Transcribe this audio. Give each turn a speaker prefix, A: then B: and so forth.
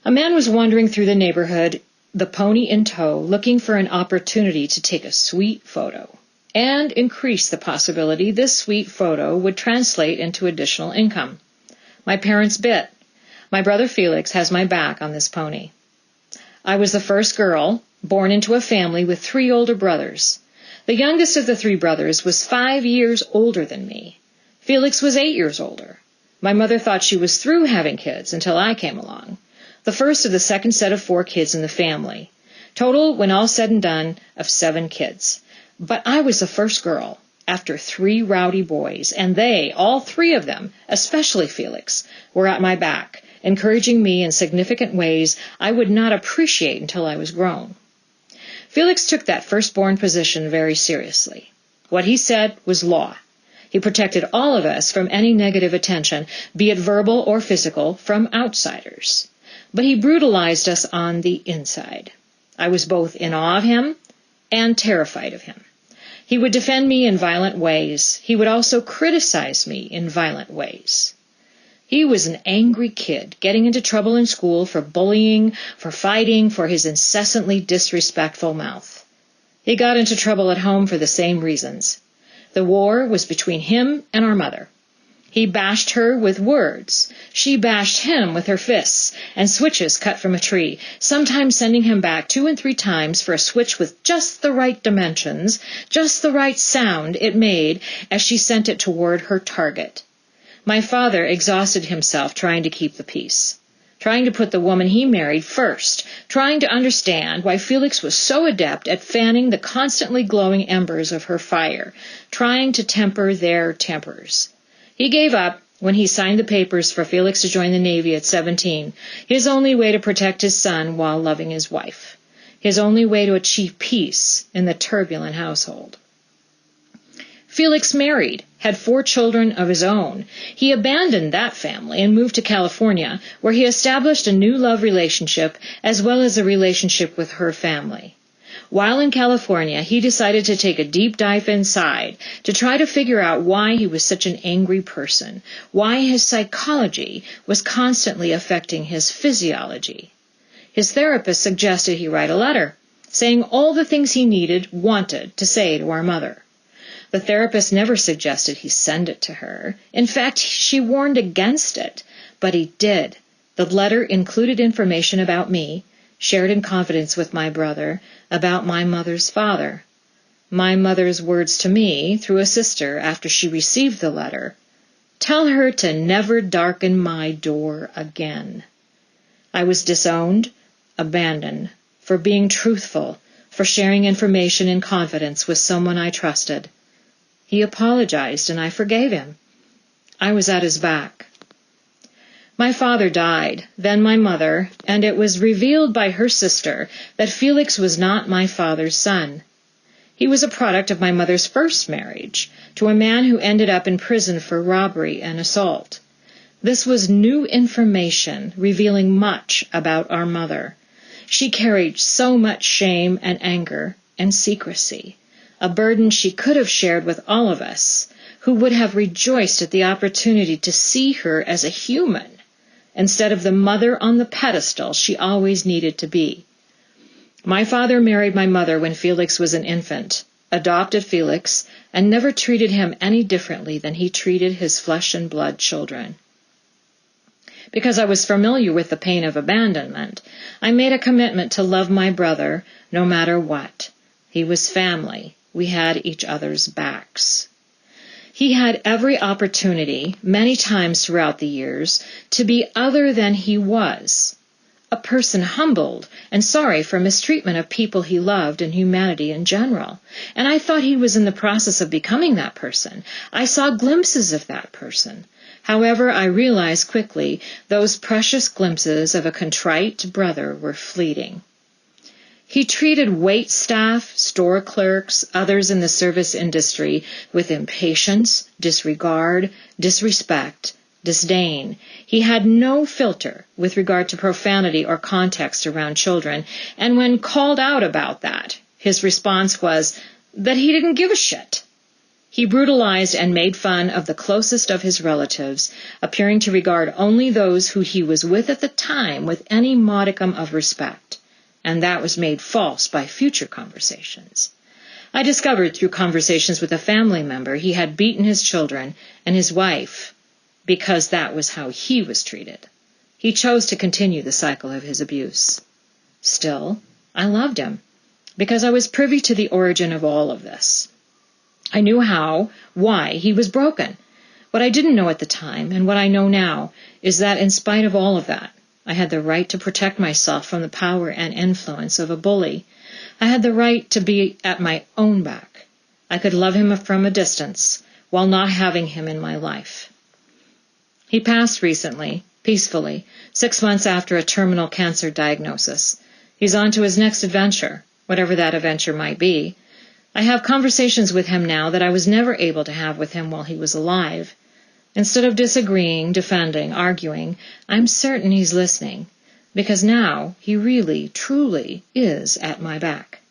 A: A man was wandering through the neighborhood, the pony in tow, looking for an opportunity to take a sweet photo and increase the possibility this sweet photo would translate into additional income. My parents bit. My brother Felix has my back on this pony. I was the first girl, born into a family with 3 older brothers. The youngest of the 3 brothers was 5 years older than me. Felix was 8 years older. My mother thought she was through having kids until I came along, the first of the second set of 4 kids in the family. Total, when all said and done, of 7 kids. But I was the first girl, after 3 rowdy boys, and they, all 3 of them, especially Felix, were at my back, encouraging me in significant ways I would not appreciate until I was grown. Felix took that firstborn position very seriously. What he said was law. He protected all of us from any negative attention, be it verbal or physical, from outsiders. But he brutalized us on the inside. I was both in awe of him and terrified of him. He would defend me in violent ways. He would also criticize me in violent ways. He was an angry kid, getting into trouble in school for bullying, for fighting, for his incessantly disrespectful mouth. He got into trouble at home for the same reasons. The war was between him and our mother. He bashed her with words. She bashed him with her fists and switches cut from a tree, sometimes sending him back 2 and 3 times for a switch with just the right dimensions, just the right sound it made as she sent it toward her target. My father exhausted himself trying to keep the peace, trying to put the woman he married first, trying to understand why Felix was so adept at fanning the constantly glowing embers of her fire, trying to temper their tempers. He gave up when he signed the papers for Felix to join the Navy at 17, his only way to protect his son while loving his wife, his only way to achieve peace in the turbulent household. Felix married, had 4 children of his own. He abandoned that family and moved to California, where he established a new love relationship as well as a relationship with her family. While in California, he decided to take a deep dive inside to try to figure out why he was such an angry person, why his psychology was constantly affecting his physiology. His therapist suggested he write a letter, saying all the things he wanted to say to our mother. The therapist never suggested he send it to her. In fact, she warned against it, but he did. The letter included information about me, shared in confidence with my brother, about my mother's father. My mother's words to me, through a sister, after she received the letter: "Tell her to never darken my door again." I was disowned, abandoned, for being truthful, for sharing information in confidence with someone I trusted. He apologized, and I forgave him. I was at his back. My father died, then my mother, and it was revealed by her sister that Felix was not my father's son. He was a product of my mother's first marriage, to a man who ended up in prison for robbery and assault. This was new information, revealing much about our mother. She carried so much shame and anger and secrecy, a burden she could have shared with all of us, who would have rejoiced at the opportunity to see her as a human, instead of the mother on the pedestal she always needed to be. My father married my mother when Felix was an infant, adopted Felix, and never treated him any differently than he treated his flesh and blood children. Because I was familiar with the pain of abandonment, I made a commitment to love my brother no matter what. He was family. We had each other's backs. He had every opportunity, many times throughout the years, to be other than he was, a person humbled and sorry for mistreatment of people he loved and humanity in general. And I thought he was in the process of becoming that person. I saw glimpses of that person. However, I realized quickly those precious glimpses of a contrite brother were fleeting. He treated wait staff, store clerks, others in the service industry with impatience, disregard, disrespect, disdain. He had no filter with regard to profanity or context around children, and when called out about that, his response was that he didn't give a shit. He brutalized and made fun of the closest of his relatives, appearing to regard only those who he was with at the time with any modicum of respect, and that was made false by future conversations. I discovered through conversations with a family member he had beaten his children and his wife because that was how he was treated. He chose to continue the cycle of his abuse. Still, I loved him because I was privy to the origin of all of this. I knew why he was broken. What I didn't know at the time, and what I know now, is that in spite of all of that, I had the right to protect myself from the power and influence of a bully. I had the right to be at my own back. I could love him from a distance, while not having him in my life. He passed recently, peacefully, 6 months after a terminal cancer diagnosis. He's on to his next adventure, whatever that adventure might be. I have conversations with him now that I was never able to have with him while he was alive. Instead of disagreeing, defending, arguing, I'm certain he's listening, because now he really, truly is at my back.